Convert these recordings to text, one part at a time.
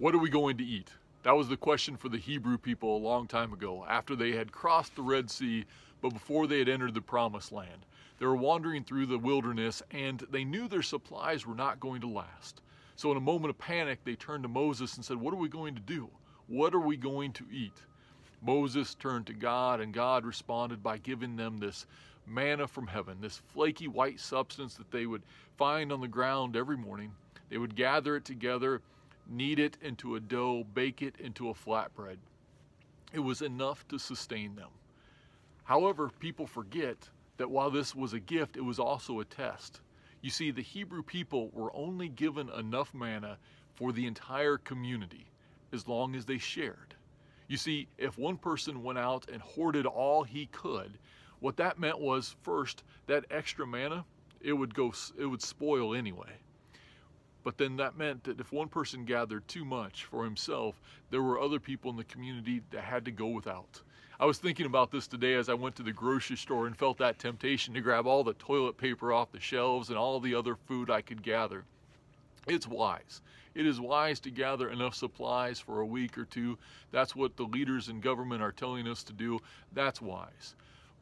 What are we going to eat? That was the question for the Hebrew people a long time ago, after they had crossed the Red Sea, but before they had entered the Promised Land. They were wandering through the wilderness, and they knew their supplies were not going to last. So in a moment of panic, they turned to Moses and said, "What are we going to do? What are we going to eat?" Moses turned to God, and God responded by giving them this manna from heaven, this flaky white substance that they would find on the ground every morning. They would gather it together, knead it into a dough, bake it into a flatbread. It was enough to sustain them. However, people forget that while this was a gift, it was also a test. You see, the Hebrew people were only given enough manna for the entire community as long as they shared. You see, if one person went out and hoarded all he could, what that meant was, first, that extra manna, it would spoil anyway. But then that meant that if one person gathered too much for himself, there were other people in the community that had to go without. I was thinking about this today as I went to the grocery store and felt that temptation to grab all the toilet paper off the shelves and all the other food I could gather. It's wise. It is wise to gather enough supplies for a week or two. That's what the leaders in government are telling us to do. That's wise.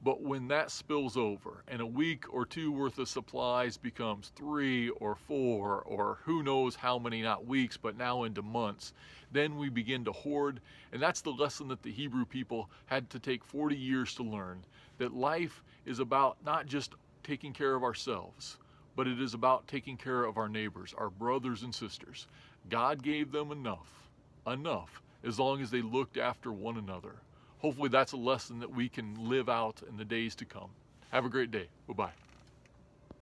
But when that spills over and a week or two worth of supplies becomes 3 or 4 or who knows how many, not weeks, but now into months, then we begin to hoard. And that's the lesson that the Hebrew people had to take 40 years to learn, that life is about not just taking care of ourselves, but it is about taking care of our neighbors, our brothers and sisters. God gave them enough, as long as they looked after one another. Hopefully that's a lesson that we can live out in the days to come. Have a great day. Bye-bye.